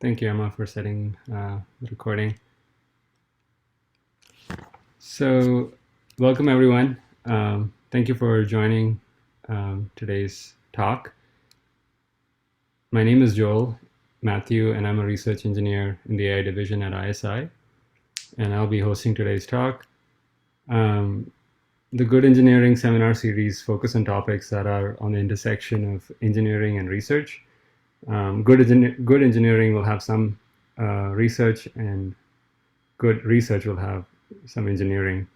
Thank you, Emma, for setting the recording. So, welcome everyone. Thank you for joining today's talk. My name is Joel Matthew, and I'm a research engineer in the AI division at ISI, and I'll be hosting today's talk. The Good Engineering seminar series focus on topics that are on the intersection of engineering and research. Good engineering will have some research, and good research will have some engineering.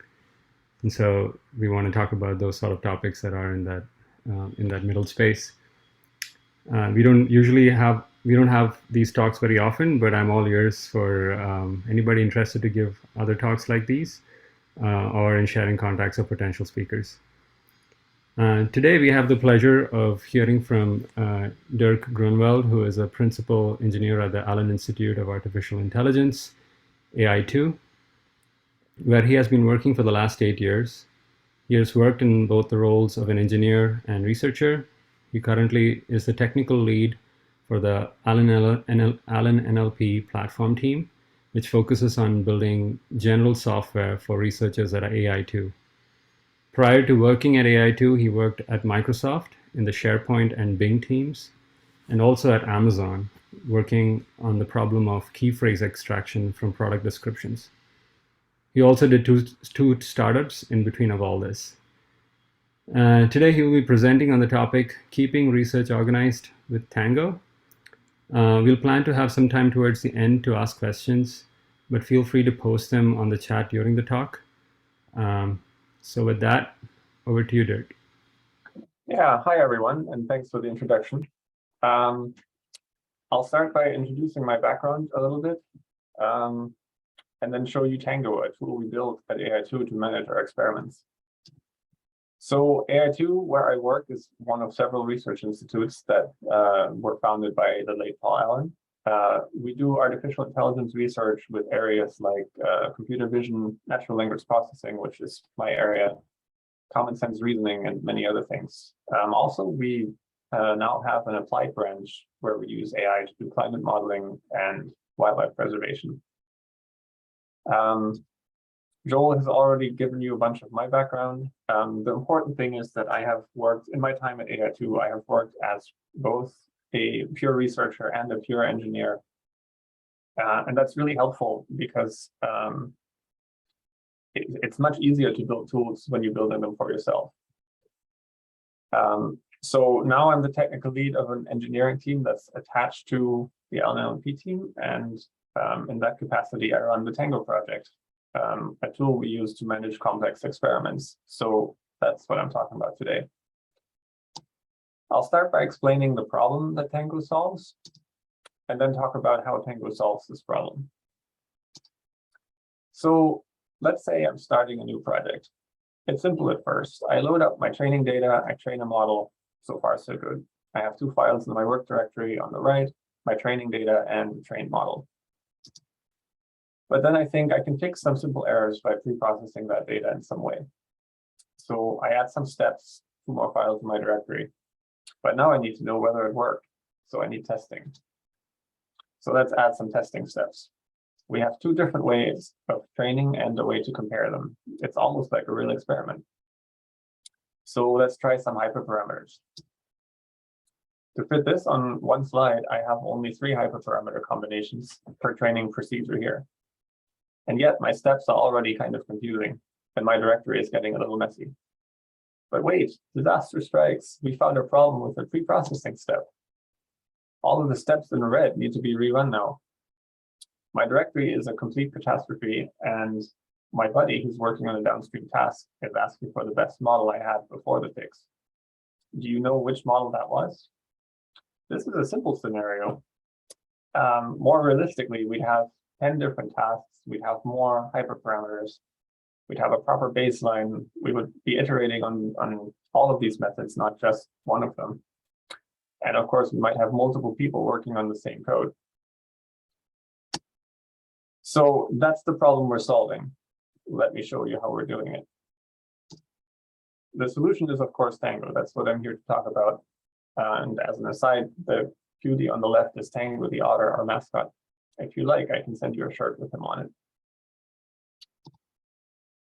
And so we want to talk about those sort of topics that are in that middle space. We don't have these talks very often, but I'm all ears for anybody interested to give other talks like these, or in sharing contacts of potential speakers. Today we have the pleasure of hearing from Dirk Groeneveld, who is a principal engineer at the Allen Institute of Artificial Intelligence, AI2, where he has been working for the last 8 years. He has worked in both the roles of an engineer and researcher. He currently is the technical lead for the Allen NLP platform team, which focuses on building general software for researchers at AI2. Prior to working at AI2, he worked at Microsoft in the SharePoint and Bing teams, and also at Amazon, working on the problem of key phrase extraction from product descriptions. He also did two startups in between of all this. Today he will be presenting on the topic, Keeping Research Organized with Tango. We'll plan to have some time towards the end to ask questions, but feel free to post them on the chat during the talk. So with that, over to you, Dirk. Yeah, hi everyone, and thanks for the introduction. I'll start by introducing my background a little bit, and then show you Tango, a tool we built at AI2 to manage our experiments. So AI2, where I work, is one of several research institutes that were founded by the late Paul Allen. We do artificial intelligence research with areas like computer vision, natural language processing, which is my area, common sense reasoning, and many other things. Also, we now have an applied branch where we use AI to do climate modeling and wildlife preservation. Joel has already given you a bunch of my background. The important thing is that I have worked, in my time at AI2, I have worked as both a pure researcher and a pure engineer. And that's really helpful because it's much easier to build tools when you're building them for yourself. So now I'm the technical lead of an engineering team that's attached to the LNLP team, and in that capacity, I run the Tango project, a tool we use to manage complex experiments. So that's what I'm talking about today. I'll start by explaining the problem that Tango solves, and then talk about how Tango solves this problem. So let's say I'm starting a new project. It's simple at first. I load up my training data, I train a model. So far, so good. I have two files in my work directory on the right, my training data and the trained model. But then I think I can fix some simple errors by pre-processing that data in some way. So I add some steps, two more files in my directory. But now I need to know whether it worked. So I need testing. So let's add some testing steps. We have two different ways of training and a way to compare them. It's almost like a real experiment. So let's try some hyperparameters. To fit this on one slide, I have only 3 hyperparameter combinations per training procedure here. And yet my steps are already kind of confusing, and my directory is getting a little messy. But wait, disaster strikes. We found a problem with the pre-processing step. All of the steps in red need to be rerun now. My directory is a complete catastrophe, and my buddy who's working on a downstream task is asking for the best model I had before the fix. Do you know which model that was? This is a simple scenario. More realistically, we'd have 10 different tasks. We'd have more hyperparameters. We'd have a proper baseline. We would be iterating on all of these methods, not just one of them. And of course, we might have multiple people working on the same code. So that's the problem we're solving. Let me show you how we're doing it. The solution is, of course, Tango. That's what I'm here to talk about. And as an aside, the Cutie on the left is Tango, the otter, our mascot. If you like, I can send you a shirt with him on it.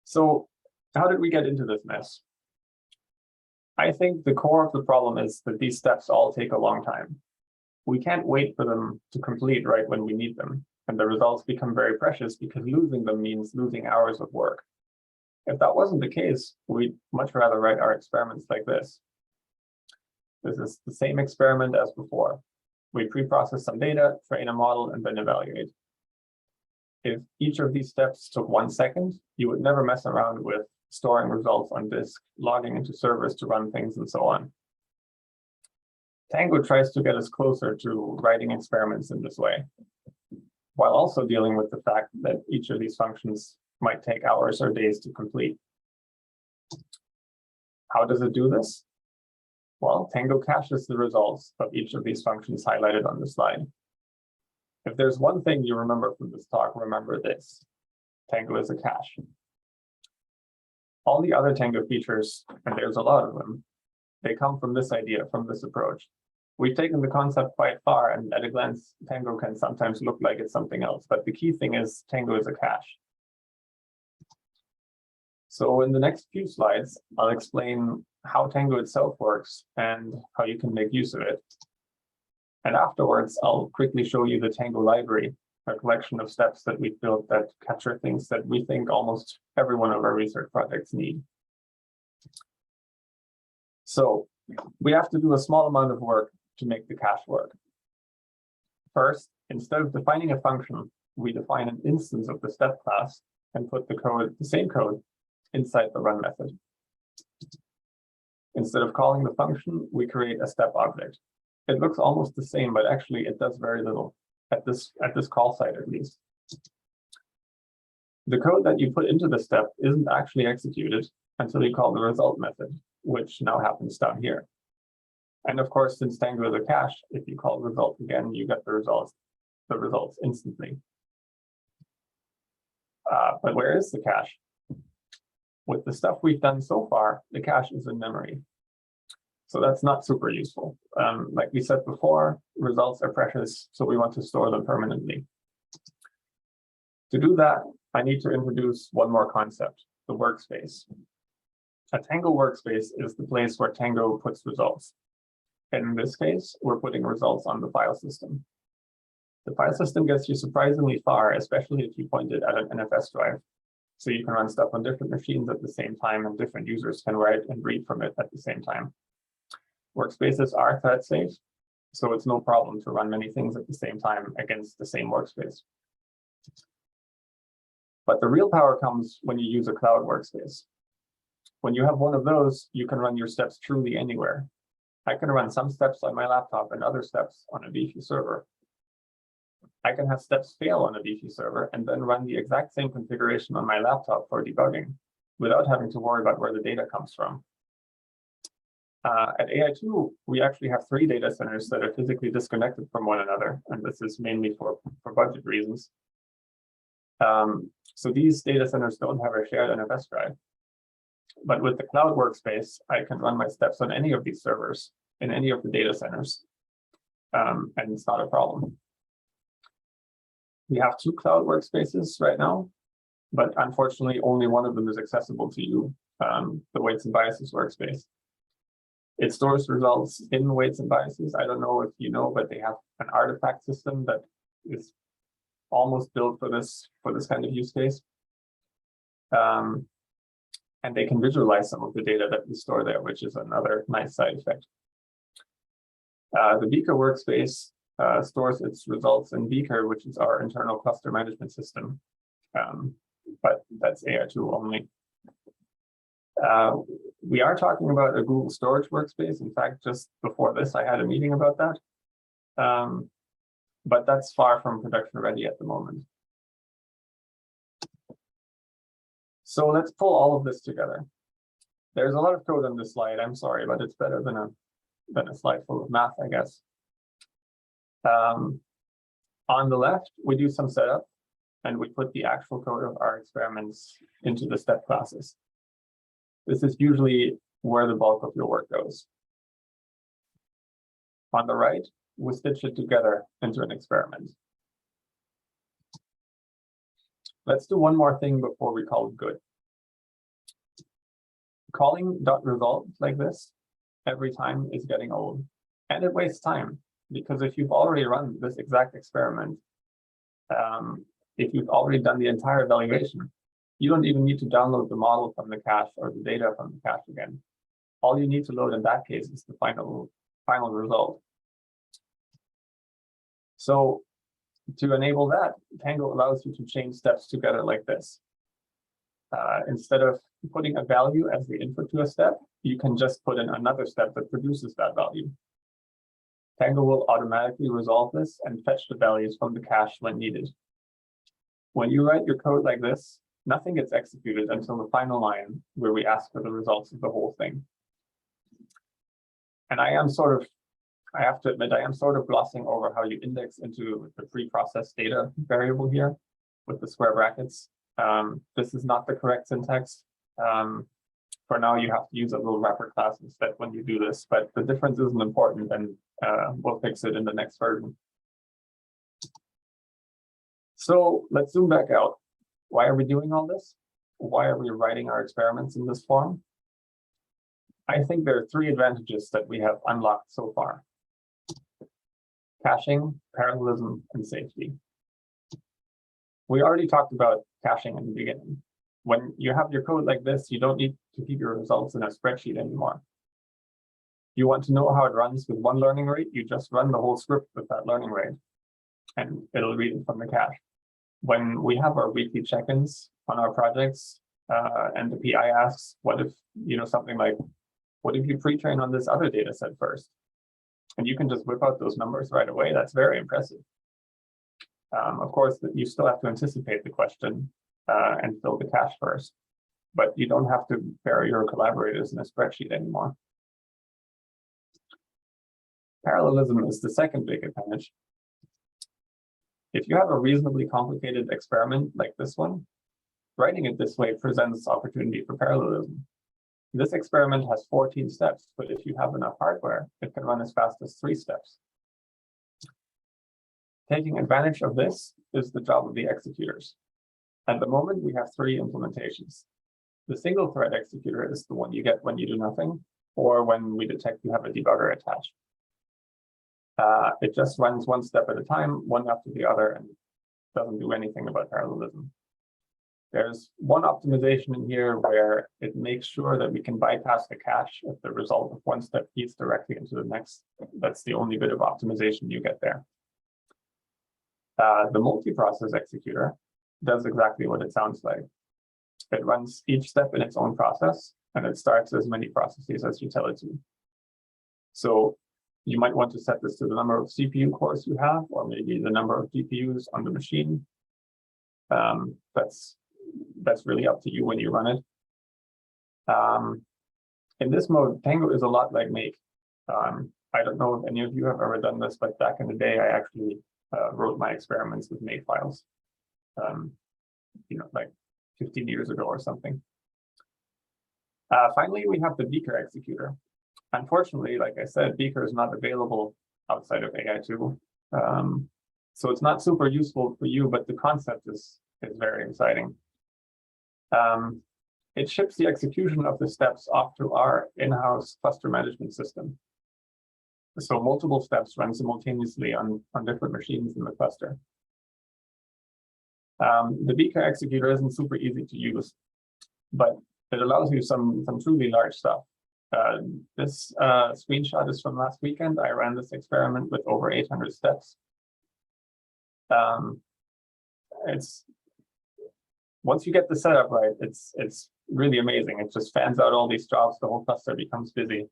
So how did we get into this mess? I think the core of the problem is that these steps all take a long time. We can't wait for them to complete right when we need them, and the results become very precious because losing them means losing hours of work. If that wasn't the case, we'd much rather write our experiments like this. This is the same experiment as before. We pre-process some data, train a model, and then evaluate. If each of these steps took 1 second, you would never mess around with storing results on disk, logging into servers to run things, and so on. Tango tries to get us closer to writing experiments in this way, while also dealing with the fact that each of these functions might take hours or days to complete. How does it do this? Well, Tango caches the results of each of these functions highlighted on the slide. If there's one thing you remember from this talk, remember this: Tango is a cache. All the other Tango features, and there's a lot of them, they come from this idea, from this approach. We've taken the concept quite far, and at a glance, Tango can sometimes look like it's something else, but the key thing is Tango is a cache. So in the next few slides, I'll explain how Tango itself works and how you can make use of it. And afterwards, I'll quickly show you the Tango library, a collection of steps that we've built that capture things that we think almost every one of our research projects need. So we have to do a small amount of work to make the cache work. First, instead of defining a function, we define an instance of the step class and put the same code inside the run method. Instead of calling the function, we create a step object. It looks almost the same, but actually it does very little at this call site, at least. The code that you put into the step isn't actually executed until you call the result method, which now happens down here. And of course, since Tango is a cache, if you call result again, you get the results instantly. But where is the cache? With the stuff we've done so far, the cache is in memory. So that's not super useful. Like we said before, results are precious, so we want to store them permanently. To do that, I need to introduce one more concept, the workspace. A Tango workspace is the place where Tango puts results. In this case, we're putting results on the file system. The file system gets you surprisingly far, especially if you point it at an NFS drive. So you can run stuff on different machines at the same time, and different users can write and read from it at the same time. Workspaces are thread safe, so it's no problem to run many things at the same time against the same workspace. But the real power comes when you use a cloud workspace. When you have one of those, you can run your steps truly anywhere. I can run some steps on my laptop and other steps on a beefy server. I can have steps fail on a beefy server and then run the exact same configuration on my laptop for debugging without having to worry about where the data comes from. At AI2, we actually have 3 data centers that are physically disconnected from one another, and this is mainly for budget reasons. So these data centers don't have a shared NFS drive. But with the cloud workspace, I can run my steps on any of these servers in any of the data centers, and it's not a problem. We have 2 cloud workspaces right now, but unfortunately, only one of them is accessible to you, the weights and biases workspace. It stores results in weights and biases. I don't know if you know, but they have an artifact system that is almost built for this kind of use case. And they can visualize some of the data that we store there, which is another nice side effect. The Beaker Workspace stores its results in Beaker, which is our internal cluster management system. But that's AI2 only. We are talking about a Google storage workspace. In fact, just before this, I had a meeting about that. But that's far from production ready at the moment. So let's pull all of this together. There's a lot of code on this slide. I'm sorry, but it's better than a slide full of math, I guess. On the left, we do some setup, and we put the actual code of our experiments into the step classes. This is usually where the bulk of your work goes. On the right, we stitch it together into an experiment. Let's do one more thing before we call it good. Calling .result like this every time is getting old, and it wastes time, because if you've already run this exact experiment, if you've already done the entire evaluation, you don't even need to download the model from the cache or the data from the cache again. All you need to load in that case is the final result. So to enable that, Tango allows you to chain steps together like this. Instead of putting a value as the input to a step, you can just put in another step that produces that value. Tango will automatically resolve this and fetch the values from the cache when needed. When you write your code like this, nothing gets executed until the final line where we ask for the results of the whole thing. And I have to admit, I am sort of glossing over how you index into the pre-processed data variable here with the square brackets. This is not the correct syntax. For now, you have to use a little wrapper class instead when you do this, but the difference isn't important, and we'll fix it in the next version. So let's zoom back out. Why are we doing all this? Why are we writing our experiments in this form? I think there are three advantages that we have unlocked so far: caching, parallelism, and safety. We already talked about caching in the beginning. When you have your code like this, you don't need to keep your results in a spreadsheet anymore. You want to know how it runs with one learning rate, you just run the whole script with that learning rate, and it'll read it from the cache. When we have our weekly check-ins on our projects, and the PI asks, what if, something like, what if you pre-train on this other data set first? And you can just whip out those numbers right away. That's very impressive. Of course, you still have to anticipate the question and fill the cache first, but you don't have to bury your collaborators in a spreadsheet anymore. Parallelism is the second big advantage. If you have a reasonably complicated experiment like this one, writing it this way presents opportunity for parallelism. This experiment has 14 steps, but if you have enough hardware, it can run as fast as 3 steps. Taking advantage of this is the job of the executors. At the moment, we have 3 implementations. The single thread executor is the one you get when you do nothing, or when we detect you have a debugger attached. It just runs one step at a time, one after the other, and doesn't do anything about parallelism. There's one optimization in here where it makes sure that we can bypass the cache if the result of one step feeds directly into the next. That's the only bit of optimization you get there. The multi-process executor does exactly what it sounds like. It runs each step in its own process, and it starts as many processes as you tell it to. So you might want to set this to the number of CPU cores you have, or maybe the number of GPUs on the machine. That's really up to you when you run it. In this mode, Tango is a lot like Make. I don't know if any of you have ever done this, but back in the day, I actually wrote my experiments with Make files, like 15 years ago or something. Finally, we have the Beaker Executor. Unfortunately, like I said, Beaker is not available outside of AI2. So it's not super useful for you, but the concept is very exciting. It ships the execution of the steps off to our in-house cluster management system. So multiple steps run simultaneously on different machines in the cluster. The Beaker Executor isn't super easy to use, but it allows you some truly large stuff. This screenshot is from last weekend. I ran this experiment with over 800 steps. Once you get the setup right, it's really amazing. It just fans out all these jobs. The whole cluster becomes busy,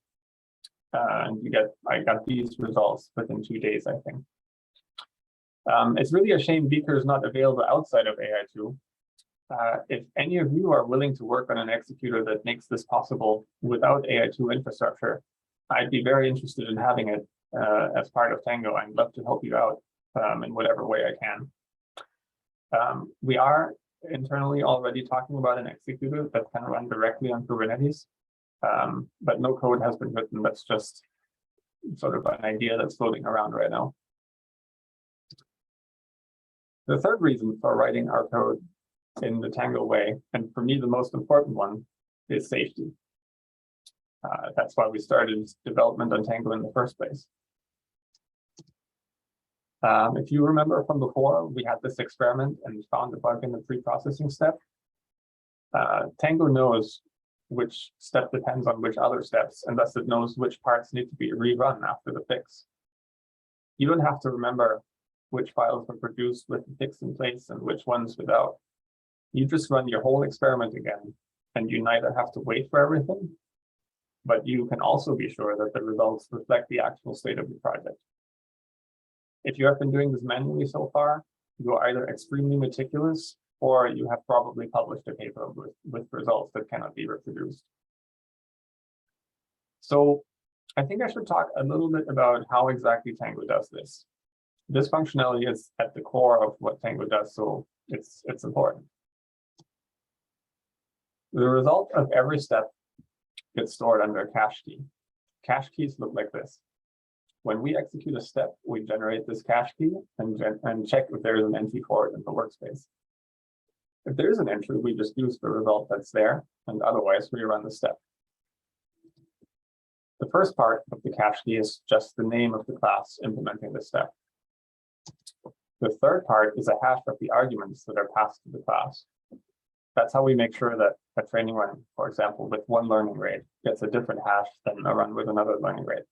and I got these results within 2 days, I think. It's really a shame Beaker is not available outside of AI2. If any of you are willing to work on an executor that makes this possible without AI2 infrastructure, I'd be very interested in having it as part of Tango. I'd love to help you out in whatever way I can. We are internally already talking about an executor that can run directly on Kubernetes, but no code has been written that's just sort of an idea that's floating around right now. The third reason for writing our code in the Tango way, and for me the most important one, is safety. That's why we started development on Tango in the first place. If you remember from before, we had this experiment and found a bug in the pre-processing step. Tango knows which step depends on which other steps, and thus it knows which parts need to be rerun after the fix. You don't have to remember which files were produced with the fix in place and which ones without. You just run your whole experiment again, and you neither have to wait for everything, but you can also be sure that the results reflect the actual state of your project. If you have been doing this manually so far, you are either extremely meticulous or you have probably published a paper with results that cannot be reproduced. So I think I should talk a little bit about how exactly Tango does this. This functionality is at the core of what Tango does, so it's important. The result of every step gets stored under a cache key. Cache keys look like this. When we execute a step, we generate this cache key and check if there is an entry for it in the workspace. If there is an entry, we just use the result that's there, and otherwise we run the step. The first part of the cache key is just the name of the class implementing the step. The third part is a hash of the arguments that are passed to the class. That's how we make sure that a training run, for example, with one learning rate gets a different hash than a run with another learning rate.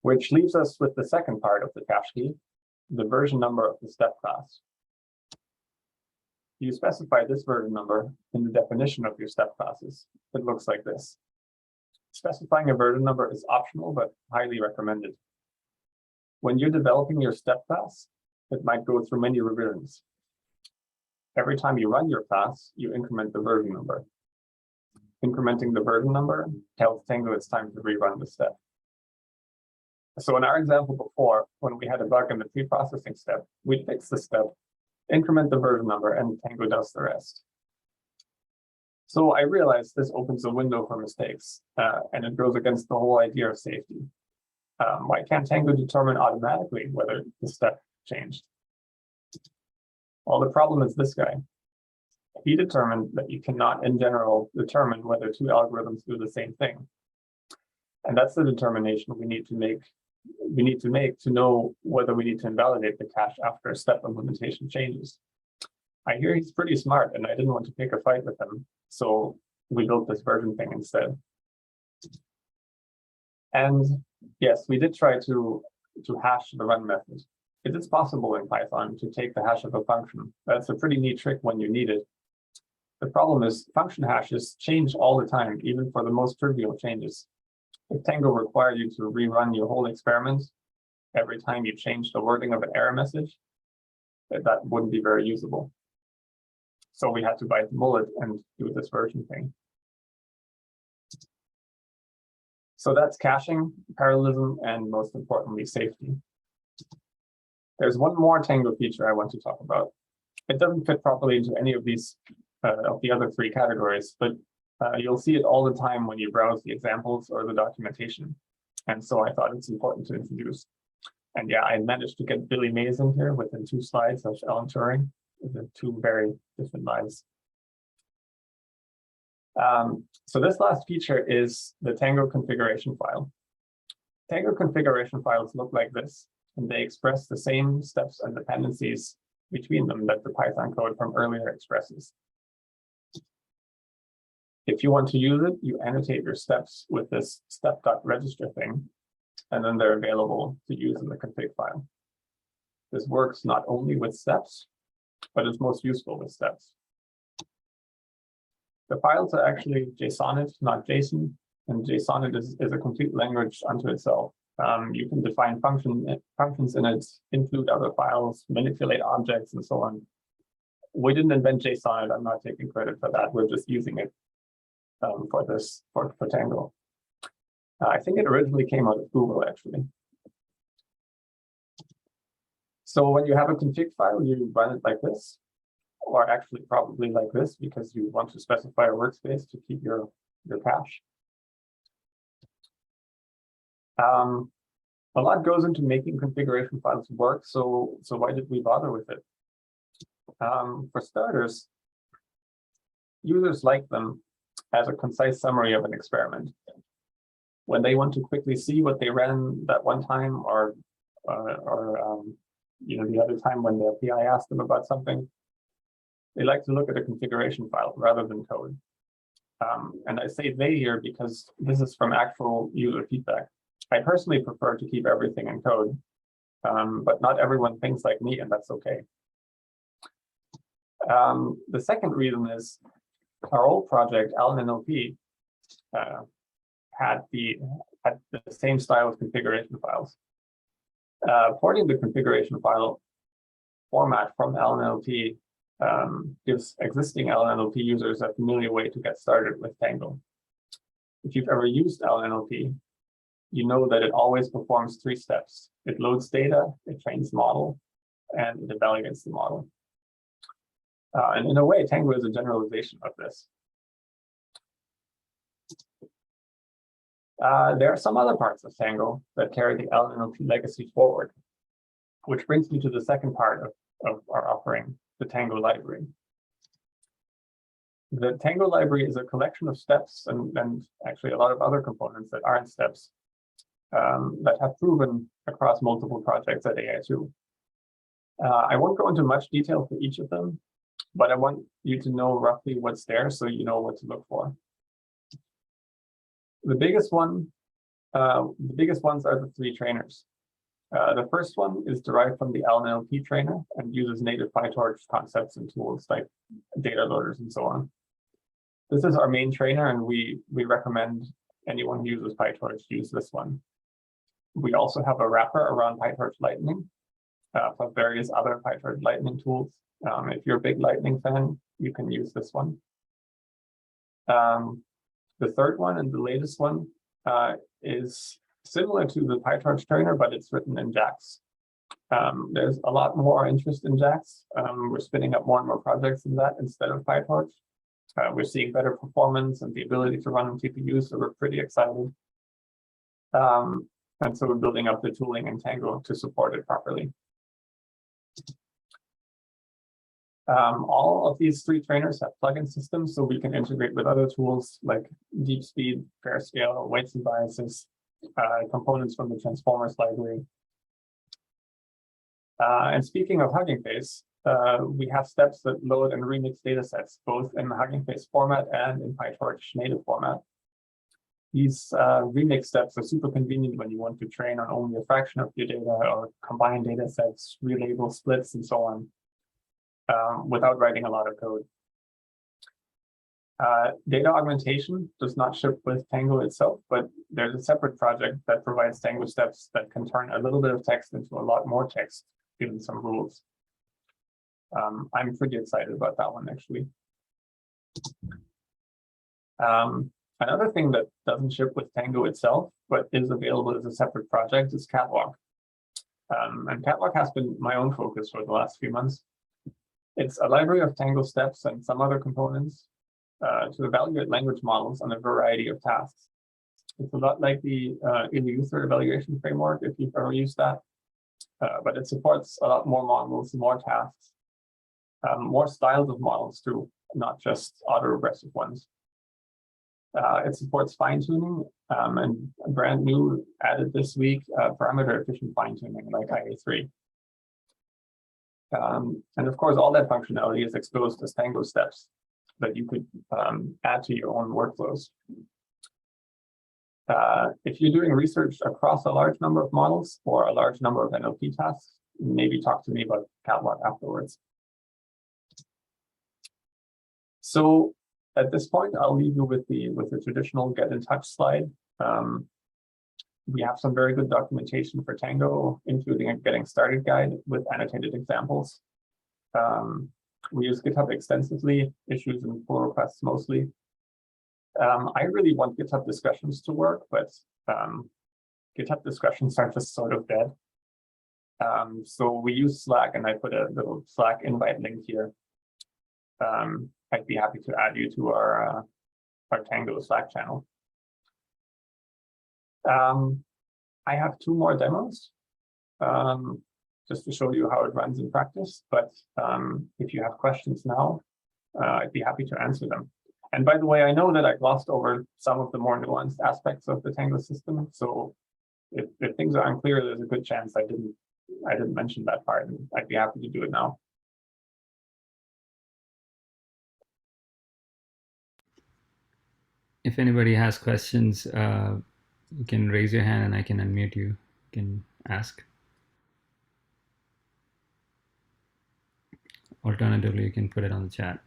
Which leaves us with the second part of the cache key, the version number of the step class. You specify this version number in the definition of your step classes. It looks like this. Specifying a version number is optional, but highly recommended. When you're developing your step class, it might go through many revisions. Every time you run your class, you increment the version number. Incrementing the version number tells Tango it's time to rerun the step. So in our example before, when we had a bug in the pre-processing step, we fix the step, increment the version number, and Tango does the rest. So I realized this opens a window for mistakes, and it goes against the whole idea of safety. Why can't Tango determine automatically whether the step changed? Well, the problem is this guy. He determined that you cannot, in general, determine whether two algorithms do the same thing. And that's the determination we need to make to know whether we need to invalidate the cache after a step implementation changes. I hear he's pretty smart, and I didn't want to pick a fight with him, so we built this version thing instead. And yes, we did try to hash the run method. It is possible in Python to take the hash of a function. That's a pretty neat trick when you need it. The problem is function hashes change all the time, even for the most trivial changes. If Tango required you to rerun your whole experiment every time you change the wording of an error message, that wouldn't be very usable. So we had to bite the bullet and do this version thing. So that's caching, parallelism, and most importantly, safety. There's one more Tango feature I want to talk about. It doesn't fit properly into any of these of the other three categories, but you'll see it all the time when you browse the examples or the documentation. And so I thought it's important to introduce. And yeah, I managed to get Billy Mays in here within 2 slides of Alan Turing, with 2 very different lives. So this last feature is the Tango configuration file. Tango configuration files look like this, and they express the same steps and dependencies between them that the Python code from earlier expresses. If you want to use it, you annotate your steps with this step.register thing, and then they're available to use in the config file. This works not only with steps, but it's most useful with steps. The files are actually JSONed, not JSON, and JSONed is a complete language unto itself. You can define functions in it, include other files, manipulate objects, and so on. We didn't invent JSON. I'm not taking credit for that. We're just using it for Tango. I think it originally came out of Google, actually. So when you have a config file, you run it like this, or actually probably like this, because you want to specify a workspace to keep your cache. A lot goes into making configuration files work, so why did we bother with it? For starters, users like them as a concise summary of an experiment. When they want to quickly see what they ran that one time, or the other time when their PI asked them about something, they like to look at a configuration file rather than code. And I say they here because this is from actual user feedback. I personally prefer to keep everything in code, but not everyone thinks like me, and that's okay. The second reason is our old project, LNLP, had the same style of configuration files. Porting the configuration file format from LNLP gives existing LNLP users a familiar way to get started with Tango. If you've ever used LNLP, you know that it always performs 3 steps. It loads data, it trains the model, and it evaluates the model. And in a way, Tango is a generalization of this. There are some other parts of Tango that carry the LNLP legacy forward, which brings me to the second part of our offering, the Tango library. The Tango library is a collection of steps and actually a lot of other components that aren't steps that have proven across multiple projects at AI2. I won't go into much detail for each of them, but I want you to know roughly what's there so you know what to look for. The biggest ones are the 3 trainers. The first one is derived from the LNLP trainer and uses native PyTorch concepts and tools like data loaders and so on. This is our main trainer, and we recommend anyone who uses PyTorch use this one. We also have a wrapper around PyTorch Lightning, plus various other PyTorch Lightning tools. If you're a big Lightning fan, you can use this one. The third one and the latest one is similar to the PyTorch trainer, but it's written in JAX. There's a lot more interest in JAX. We're spinning up more and more projects in that instead of PyTorch. We're seeing better performance and the ability to run on TPU, so we're pretty excited. And so we're building up the tooling in Tango to support it properly. All of these 3 trainers have plugin systems, so we can integrate with other tools like DeepSpeed, FairScale, weights and biases, components from the Transformers library. And speaking of Hugging Face, we have steps that load and remix datasets, both in the Hugging Face format and in PyTorch native format. These remix steps are super convenient when you want to train on only a fraction of your data or combine datasets, relabel splits, and so on, without writing a lot of code. Data augmentation does not ship with Tango itself, but there's a separate project that provides Tango steps that can turn a little bit of text into a lot more text, given some rules. I'm pretty excited about that one, actually. Another thing that doesn't ship with Tango itself, but is available as a separate project, is Catwalk. And Catwalk has been my own focus for the last few months. It's a library of Tango steps and some other components to evaluate language models on a variety of tasks. It's a lot like the Eleuthер evaluation framework, if you've ever used that, but it supports a lot more models, more tasks, more styles of models too, not just autoregressive ones. It supports fine-tuning and brand new added this week, parameter efficient fine-tuning like IA3. And of course, all that functionality is exposed as Tango steps that you could add to your own workflows. If you're doing research across a large number of models or a large number of NLP tasks, maybe talk to me about Catwalk afterwards. So at this point, I'll leave you with the traditional get in touch slide. We have some very good documentation for Tango, including a getting started guide with annotated examples. We use GitHub extensively, issues and pull requests mostly. I really want GitHub discussions to work, but GitHub discussions are just sort of dead. So we use Slack, and I put a little Slack invite link here. I'd be happy to add you to our Tango Slack channel. I have 2 more demos, just to show you how it runs in practice. But if you have questions now, I'd be happy to answer them. And by the way, I know that I glossed over some of the more nuanced aspects of the Tango system. So if things are unclear, there's a good chance I didn't mention that part, and I'd be happy to do it now. If anybody has questions, you can raise your hand and I can unmute you. You can ask. Alternatively, you can put it on the chat.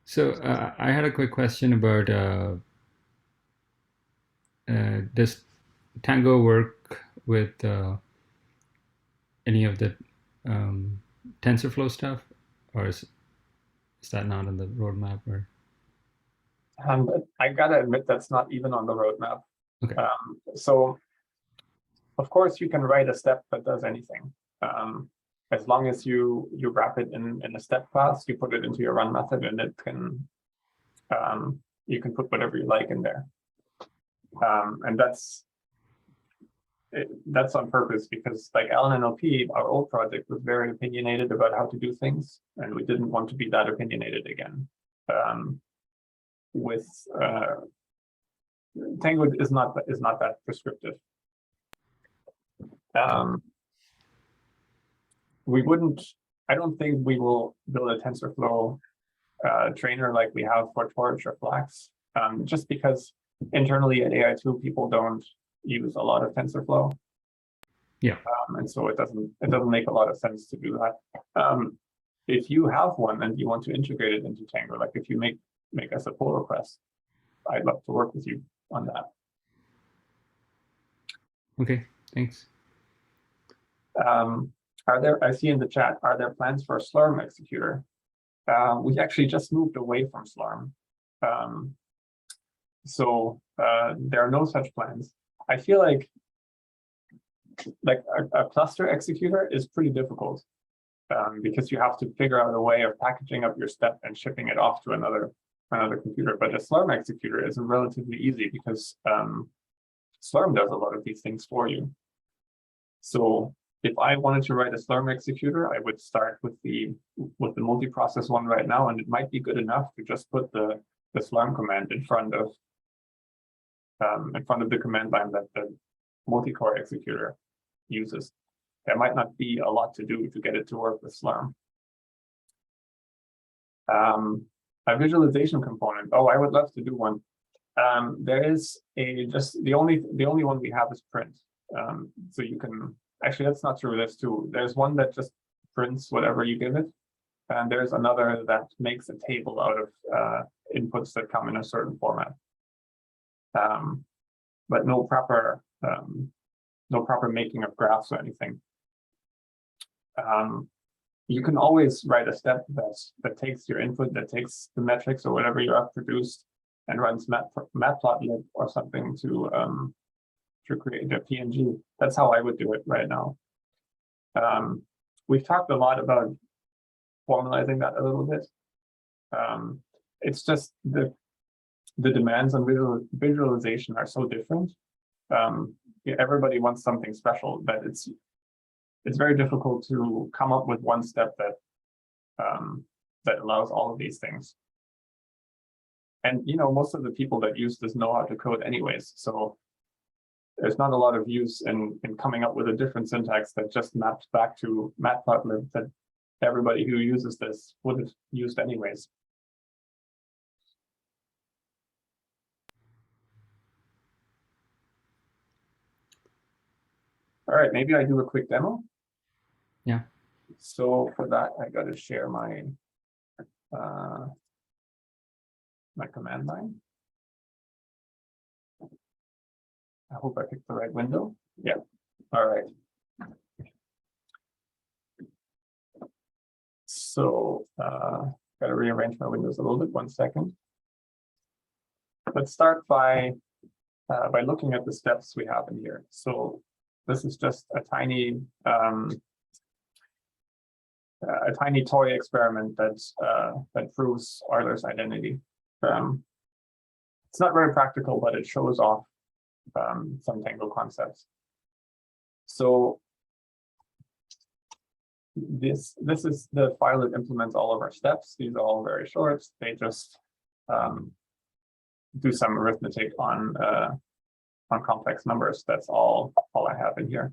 So I had a quick question about does Tango work with any of the TensorFlow stuff, or is that not on the roadmap? Or I gotta admit that's not even on the roadmap. okay. So of course you can write a step that does anything. As long as you wrap it in a step class, you put it into your run method, and it can you can put whatever you like in there. And that's on purpose, because like LNLP, our old project, was very opinionated about how to do things, and we didn't want to be that opinionated again. With Tango is not that prescriptive. We wouldn't. I don't think we will build a TensorFlow trainer like we have for Torch or Flax, just because internally at AI2 people don't use a lot of TensorFlow. Yeah. And so it doesn't make a lot of sense to do that. If you have one and you want to integrate it into Tango, like if you make us a pull request, I'd love to work with you on that. Okay, thanks. I see in the chat, are there plans for a Slurm executor? We actually just moved away from Slurm. So there are no such plans. I feel like a cluster executor is pretty difficult, because you have to figure out a way of packaging up your step and shipping it off to another computer. But a Slurm executor is relatively easy, because Slurm does a lot of these things for you. So if I wanted to write a Slurm executor, I would start with the multiprocess one right now, and it might be good enough to just put the Slurm command in front of the command line that the multi-core executor uses. There might not be a lot to do to get it to work with Slurm. A visualization component. Oh, I would love to do one. There is the only one we have is print. So you can actually, that's not true. There's 2. There's one that just prints whatever you give it, and there's another that makes a table out of inputs that come in a certain format. But no proper making of graphs or anything. You can always write a step that takes your input, that takes the metrics or whatever you have produced, and runs matplotlib or something to create a PNG. That's how I would do it right now. We've talked a lot about formalizing that a little bit. It's just the demands on visualization are so different. Everybody wants something special, but it's very difficult to come up with one step that allows all of these things. And most of the people that use this know how to code anyways, so there's not a lot of use in coming up with a different syntax that just maps back to matplotlib that everybody who uses this would have used anyways. All right, maybe I do a quick demo. Yeah. So for that, I got to share my my command line. I hope I picked the right window. Yeah. All right. So got to rearrange my windows a little bit. 1 second. Let's start by looking at the steps we have in here. So this is just a tiny a tiny toy experiment that proves Euler's identity. It's not very practical, but it shows off some Tango concepts. So this is the file that implements all of our steps. These are all very short. They just do some arithmetic on complex numbers. That's all I have in here.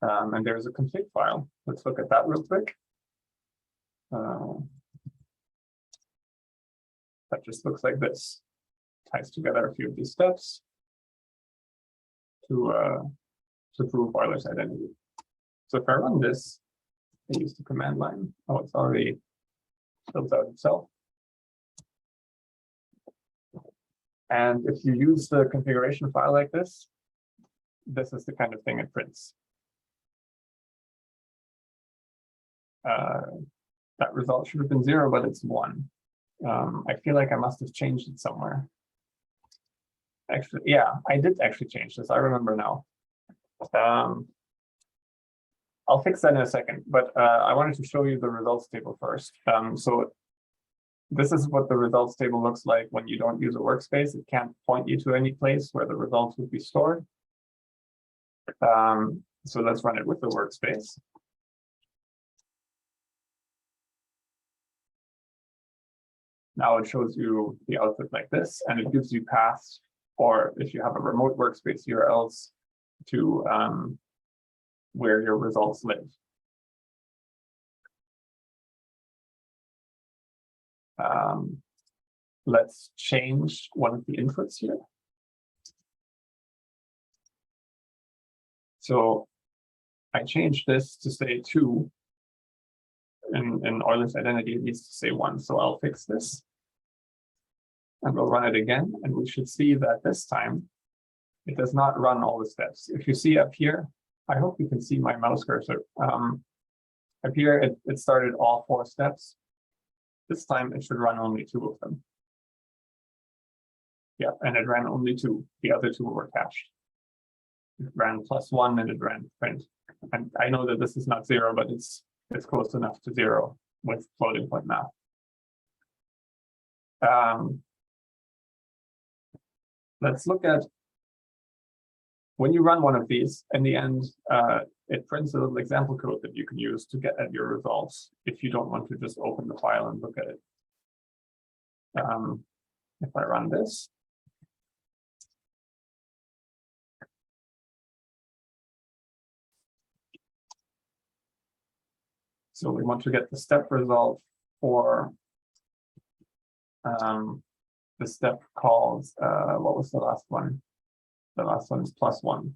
And there's a config file. Let's look at that real quick. That just looks like this. Ties together a few of these steps to prove Euler's identity. So if I run this, I use the command line. Oh, it's already built out itself. And if you use the configuration file like this is the kind of thing it prints. That result should have been 0, but it's 1. I feel like I must have changed it somewhere. Actually, yeah, I did actually change this. I remember now. I'll fix that in a second, but I wanted to show you the results table first. So this is what the results table looks like when you don't use a workspace. It can't point you to any place where the results would be stored. So let's run it with the workspace. Now it shows you the output like this, and it gives you paths, or if you have a remote workspace URLs, to where your results live. Let's change one of the inputs here. So I changed this to say 2. In Euler's identity, it needs to say 1. So I'll fix this. And we'll run it again. And we should see that this time, it does not run all the steps. If you see up here, I hope you can see my mouse cursor. Up here, it started all 4 steps. This time, it should run only 2 of them. Yeah, and it ran only 2. The other 2 were cached. It ran +1 and it ran print. And I know that this is not 0, but it's close enough to 0 with floating point math. Let's look at when you run one of these. In the end, it prints a little example code that you can use to get at your results if you don't want to just open the file and look at it. If I run this, so we want to get the step result for the step called, what was the last one? The last one is +1.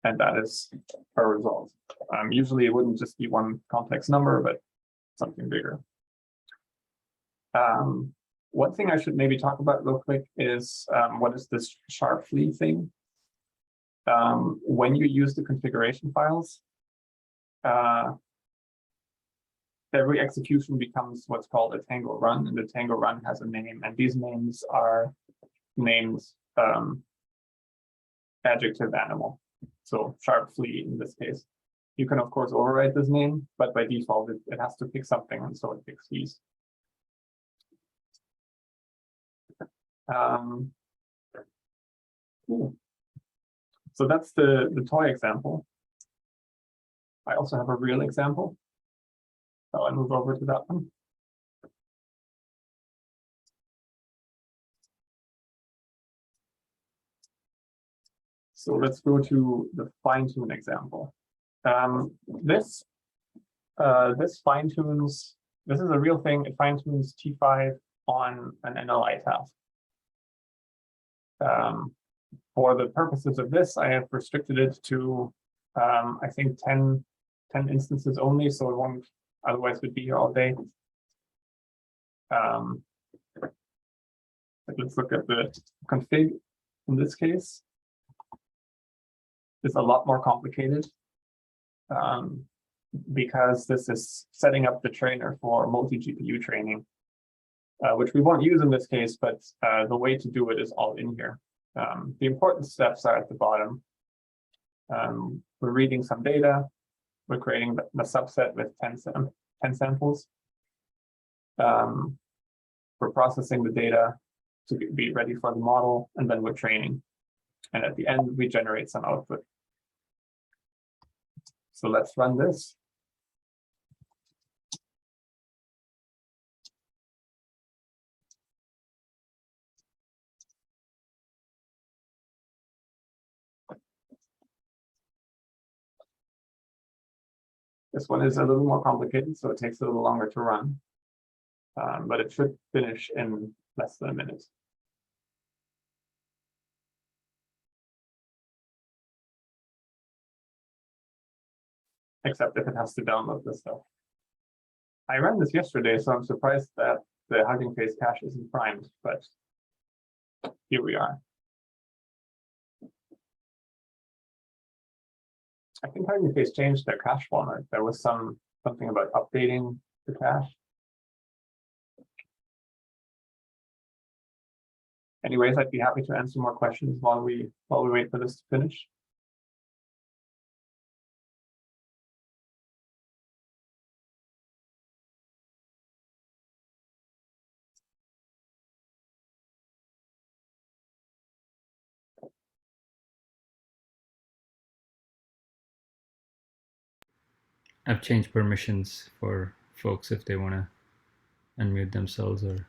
And that is our result. Usually it wouldn't just be one complex number, but something bigger. One thing I should maybe talk about real quick is what is this sharply thing? When you use the configuration files, every execution becomes what's called a Tango run, and the Tango run has a name, and these names are names adjective animal. So sharp flea in this case. You can of course override this name, but by default it has to pick something, and so it picks these. So that's the toy example. I also have a real example. So I'll move over to that one. So let's go to the fine-tune example. This fine-tunes, this is a real thing. It fine-tunes T5 on an NLI task. For the purposes of this, I have restricted it to, I think, 10 instances only, so it won't, otherwise would be here all day. Let's look at the config in this case. It's a lot more complicated because this is setting up the trainer for multi-GPU training, which we won't use in this case, but the way to do it is all in here. The important steps are at the bottom. We're reading some data. We're creating the subset with 10 samples. We're processing the data to be ready for the model, and then we're training. And at the end, we generate some output. So let's run this. This one is a little more complicated, so it takes a little longer to run. But it should finish in less than a minute. Except if it has to download this stuff. I ran this yesterday, so I'm surprised that the Hugging Face cache isn't primed, but here we are. I think Hugging Face changed their cache format. There was something about updating the cache. Anyways, I'd be happy to answer more questions while we wait for this to finish. I've changed permissions for folks if they want to unmute themselves or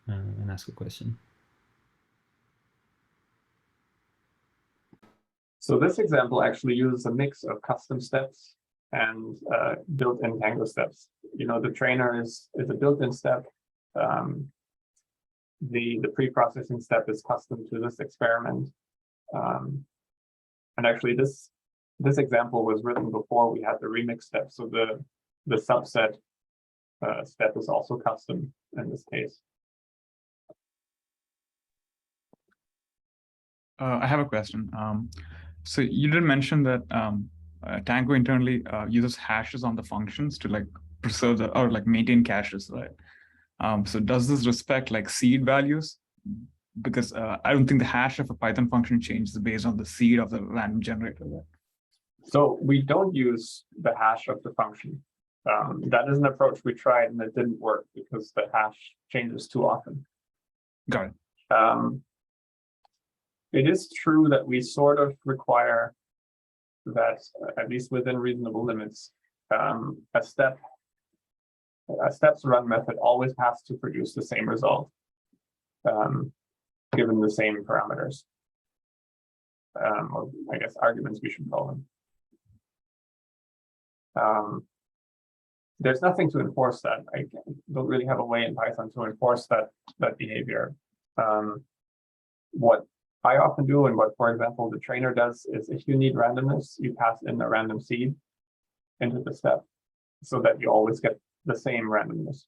and ask a question. So this example actually uses a mix of custom steps and built-in Tango steps. You know, the trainer is a built-in step. The pre-processing step is custom to this experiment. And actually, this example was written before we had the remix step. So the subset step is also custom in this case. I have a question. So you did mention that Tango internally uses hashes on the functions to like preserve or like maintain caches, right? So does this respect like seed values? Because I don't think the hash of a Python function changes based on the seed of the random generator. Right? So we don't use the hash of the function. That is an approach we tried and it didn't work because the hash changes too often. Got it. It is true that we sort of require that, at least within reasonable limits, a steps run method always has to produce the same result, given the same parameters, or I guess arguments we should call them. There's nothing to enforce that. I don't really have a way in Python to enforce that behavior. What I often do, and what, for example, the trainer does, is if you need randomness, you pass in a random seed into the step so that you always get the same randomness.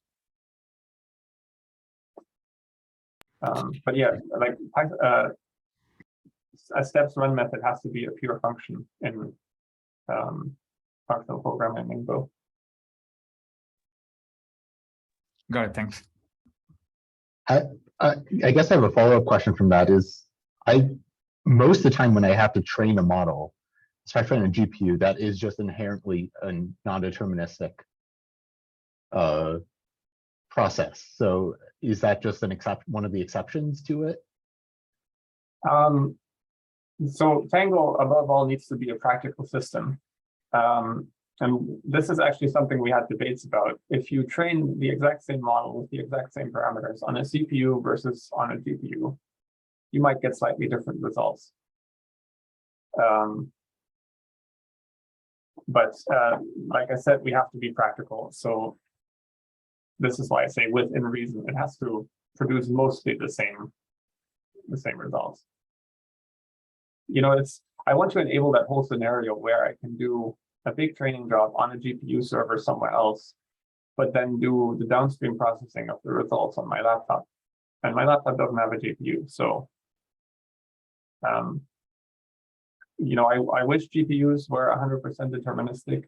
But yeah, like a steps run method has to be a pure function in functional programming lingo. Got it. Thanks. I guess I have a follow-up question from that is, most of the time when I have to train a model, especially on a GPU, that is just inherently a non-deterministic process. So is that just one of the exceptions to it? So Tango, above all, needs to be a practical system. And this is actually something we had debates about. If you train the exact same model with the exact same parameters on a CPU versus on a GPU, you might get slightly different results. But like I said, we have to be practical. So this is why I say within reason, it has to produce mostly the same results. You know, I want to enable that whole scenario where I can do a big training job on a GPU server somewhere else, but then do the downstream processing of the results on my laptop. And my laptop doesn't have a GPU, so you know, I wish GPUs were 100% deterministic,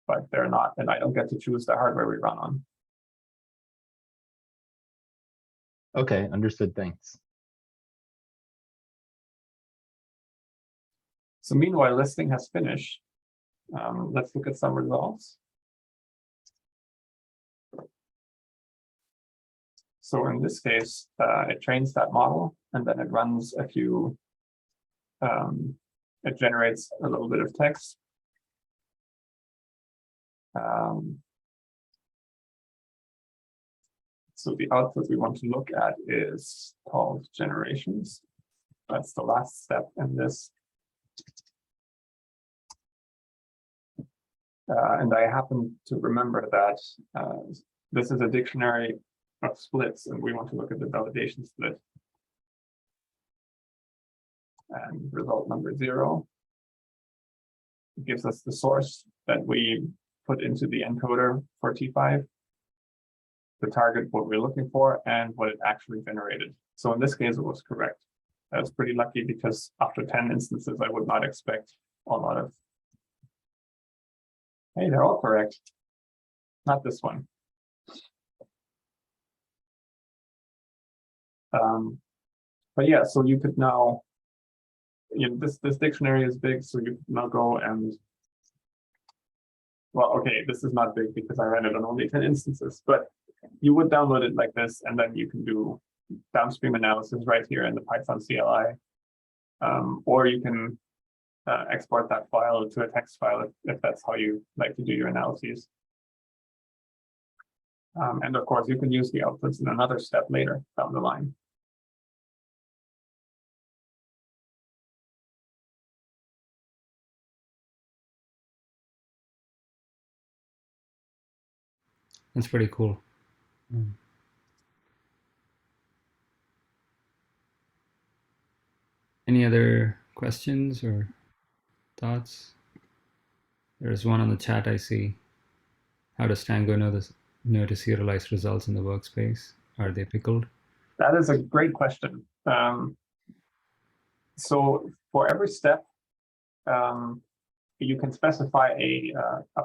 but they're not, and I don't get to choose the hardware we run on. Okay, understood. Thanks. So meanwhile, listing has finished. Let's look at some results. So in this case, it trains that model, and then it runs a few, it generates a little bit of text. So the output we want to look at is called generations. That's the last step in this. And I happen to remember that this is a dictionary of splits, and we want to look at the validation split. And result number 0 gives us the source that we put into the encoder for T5, the target, what we're looking for, and what it actually generated. So in this case, it was correct. I was pretty lucky because after 10 instances, I would not expect a lot of. Hey, they're all correct. Not this one. But yeah, so you could now, this dictionary is big, so you could now go and, well, okay, this is not big because I ran it on only 10 instances, but you would download it like this, and then you can do downstream analysis right here in the Python CLI, or you can export that file to a text file if that's how you like to do your analyses. And of course, you can use the outputs in another step later down the line. That's pretty cool. Any other questions or thoughts? There's one on the chat I see. How does Tango know to serialize results in the workspace? Are they pickled? That is a great question. So for every step, you can specify a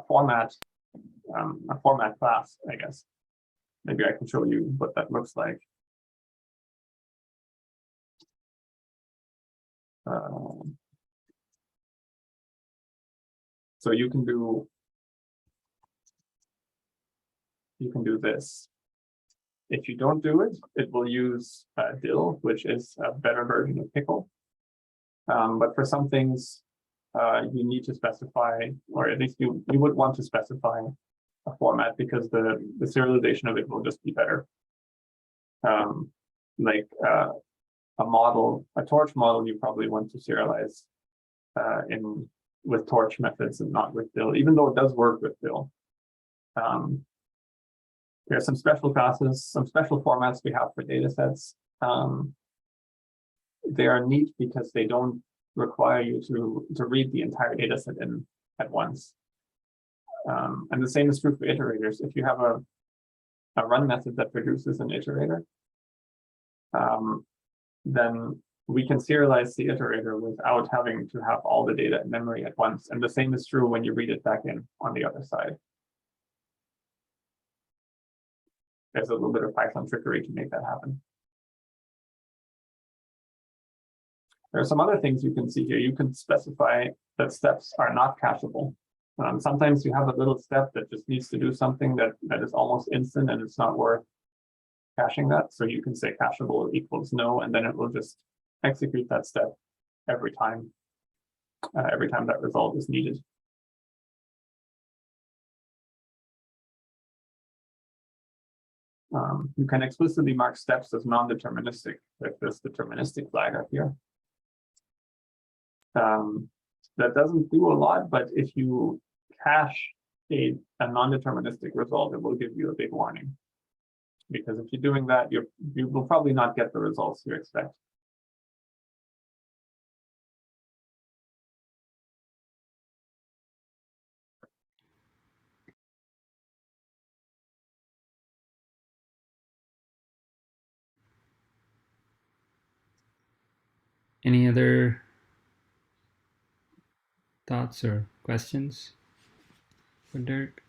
format class, I guess. Maybe I can show you what that looks like. So you can do this. If you don't do it, it will use dill, which is a better version of pickle. But for some things, you need to specify, or at least you would want to specify a format because the serialization of it will just be better. Like a model, a torch model, you probably want to serialize with torch methods and not with dill, even though it does work with dill. There are some special classes, some special formats we have for data sets. They are neat because they don't require you to read the entire data set in at once. And the same is true for iterators. If you have a run method that produces an iterator, then we can serialize the iterator without having to have all the data in memory at once. And the same is true when you read it back in on the other side. There's a little bit of Python trickery to make that happen. There are some other things you can see here. You can specify that steps are not cacheable. Sometimes you have a little step that just needs to do something that is almost instant and it's not worth caching that. So you can say cacheable equals no, and then it will just execute that step every time that result is needed. You can explicitly mark steps as non-deterministic with this deterministic flag up here. That doesn't do a lot, but if you cache a non-deterministic result, it will give you a big warning. Because if you're doing that, you will probably not get the results you expect. Any other thoughts or questions for Dirk?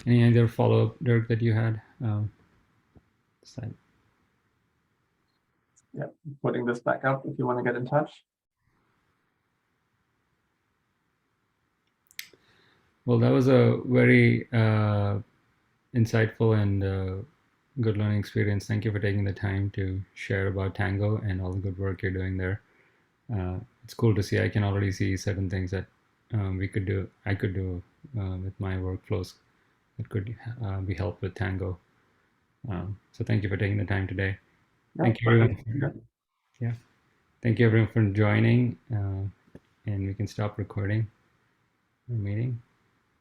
Any other follow-up, Dirk, that you had? Side. Putting this back up if you want to get in touch. Well, that was a very insightful and good learning experience. Thank you for taking the time to share about Tango and all the good work you're doing there. It's cool to see. I can already see certain things that I could do with my workflows that could be helped with Tango. So thank you for taking the time today. Thank you, everyone. Yeah. Thank you, everyone, for joining. And we can stop recording the meeting.